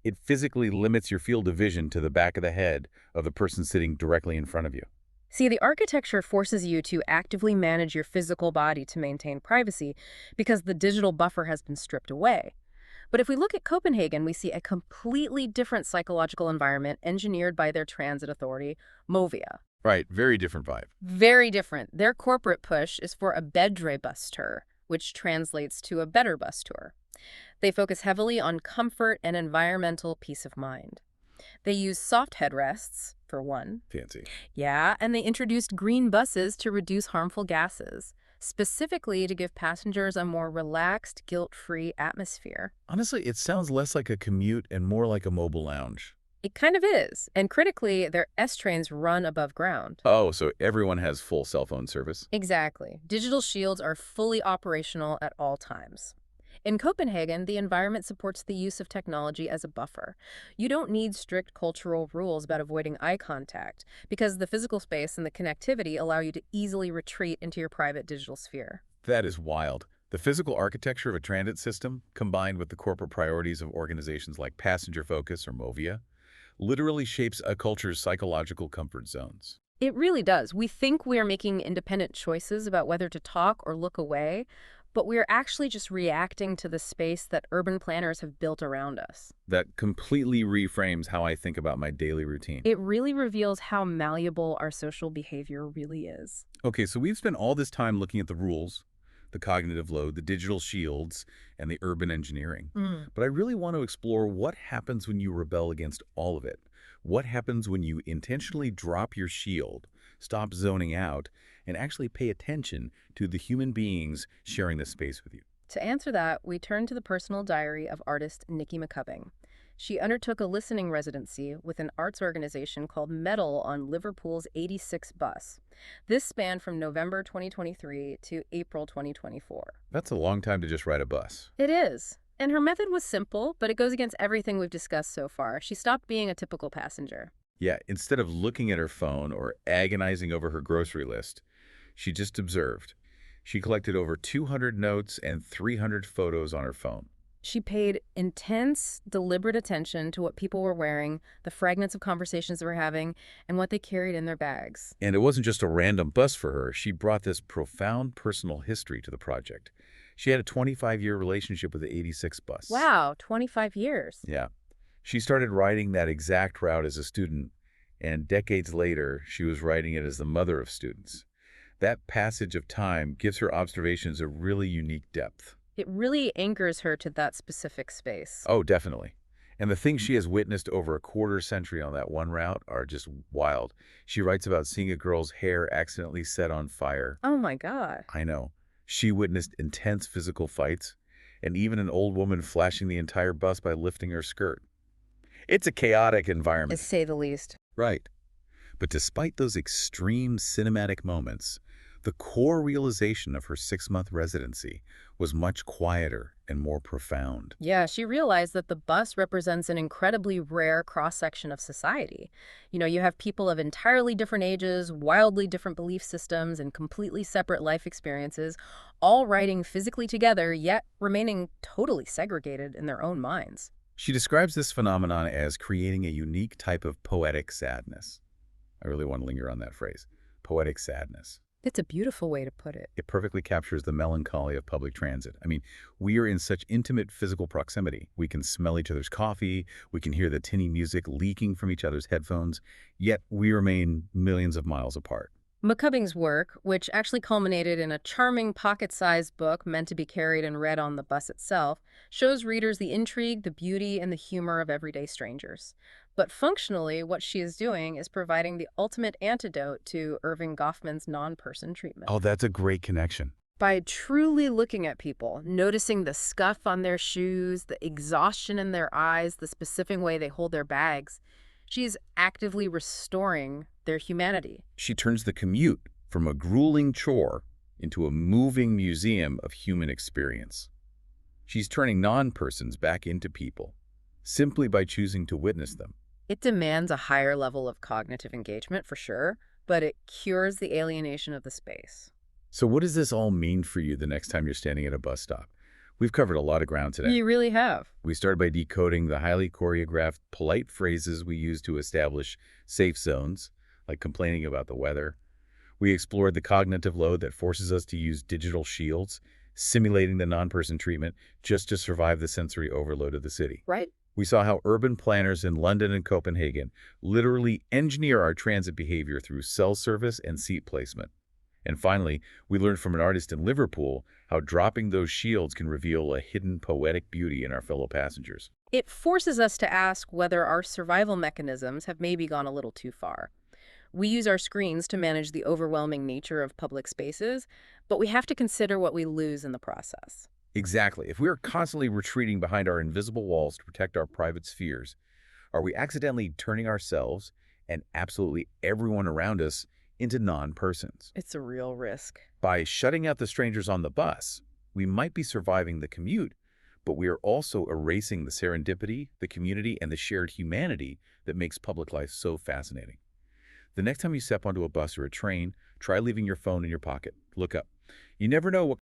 It physically limits your field of vision to the back of the head of the person sitting directly in front of you. See, the architecture forces you to actively manage your physical body to maintain privacy because the digital buffer has been stripped away. But if we look at Copenhagen, we see a completely different psychological environment engineered by their transit authority, Movia. Right, very different vibe. Very different. Their corporate push is for a bedre bus tour, which translates to a better bus tour. They focus heavily on comfort and environmental peace of mind. They use soft headrests, for one. Fancy. Yeah, and they introduced green buses to reduce harmful gases, specifically to give passengers a more relaxed, guilt-free atmosphere. Honestly, it sounds less like a commute and more like a mobile lounge. It kind of is. And critically, their S-trains run above ground. Oh, so everyone has full cell phone service? Exactly. Digital shields are fully operational at all times. In Copenhagen, the environment supports the use of technology as a buffer. You don't need strict cultural rules about avoiding eye contact because the physical space and the connectivity allow you to easily retreat into your private digital sphere. That is wild. The physical architecture of a transit system, combined with the corporate priorities of organizations like Passenger Focus or Movia, literally shapes a culture's psychological comfort zones. It really does. We think we are making independent choices about whether to talk or look away, but we are actually just reacting to the space that urban planners have built around us. That completely reframes how I think about my daily routine. It really reveals how malleable our social behavior really is. Okay, so we've spent all this time looking at the rules, the cognitive load, the digital shields, and the urban engineering. But I really want to explore what happens when you rebel against all of it. What happens when you intentionally drop your shield, stop zoning out, and actually pay attention to the human beings sharing this space with you? To answer that, we turn to the personal diary of artist Nikki McCubbing. She undertook a listening residency with an arts organization called Metal on Liverpool's 86 bus. This spanned from November 2023 to April 2024. That's a long time to just ride a bus. It is. And her method was simple, but it goes against everything we've discussed so far. She stopped being a typical passenger. Yeah, instead of looking at her phone or agonizing over her grocery list, she just observed. She collected over 200 notes and 300 photos on her phone. She paid intense, deliberate attention to what people were wearing, the fragments of conversations they were having, and what they carried in their bags. And it wasn't just a random bus for her. She brought this profound personal history to the project. She had a 25-year relationship with the 86 bus. Wow, 25 years. Yeah. She started riding that exact route as a student, and decades later, she was riding it as the mother of students. That passage of time gives her observations a really unique depth. It really anchors her to that specific space. Oh, definitely. And the things she has witnessed over a quarter century on that one route are just wild. She writes about seeing a girl's hair accidentally set on fire. Oh my God. I know. She witnessed intense physical fights, and even an old woman flashing the entire bus by lifting her skirt. It's a chaotic environment. To say the least. Right. But despite those extreme cinematic moments, the core realization of her 6-month residency was much quieter and more profound. Yeah, she realized that the bus represents an incredibly rare cross-section of society. You have people of entirely different ages, wildly different belief systems, and completely separate life experiences, all riding physically together, yet remaining totally segregated in their own minds. She describes this phenomenon as creating a unique type of poetic sadness. I really want to linger on that phrase, poetic sadness. It's a beautiful way to put it. It perfectly captures the melancholy of public transit. I mean, we are in such intimate physical proximity. We can smell each other's coffee, we can hear the tinny music leaking from each other's headphones, yet we remain millions of miles apart. McCubbing's work, which actually culminated in a charming pocket-sized book meant to be carried and read on the bus itself, shows readers the intrigue, the beauty, and the humor of everyday strangers. But functionally, what she is doing is providing the ultimate antidote to Irving Goffman's non-person treatment. Oh, that's a great connection. By truly looking at people, noticing the scuff on their shoes, the exhaustion in their eyes, the specific way they hold their bags, she is actively restoring their humanity. She turns the commute from a grueling chore into a moving museum of human experience. She's turning non-persons back into people, simply by choosing to witness them. It demands a higher level of cognitive engagement, for sure, but it cures the alienation of the space. So what does this all mean for you the next time you're standing at a bus stop? We've covered a lot of ground today. You really have. We started by decoding the highly choreographed, polite phrases we use to establish safe zones, like complaining about the weather. We explored the cognitive load that forces us to use digital shields, simulating the non-person treatment just to survive the sensory overload of the city. Right. We saw how urban planners in London and Copenhagen literally engineer our transit behavior through cell service and seat placement. And finally, we learned from an artist in Liverpool how dropping those shields can reveal a hidden poetic beauty in our fellow passengers. It forces us to ask whether our survival mechanisms have maybe gone a little too far. We use our screens to manage the overwhelming nature of public spaces, but we have to consider what we lose in the process. Exactly. If we are constantly retreating behind our invisible walls to protect our private spheres, are we accidentally turning ourselves and absolutely everyone around us into non-persons? It's a real risk. By shutting out the strangers on the bus, we might be surviving the commute, but we are also erasing the serendipity, the community, and the shared humanity that makes public life so fascinating. The next time you step onto a bus or a train, try leaving your phone in your pocket. Look up. You never know what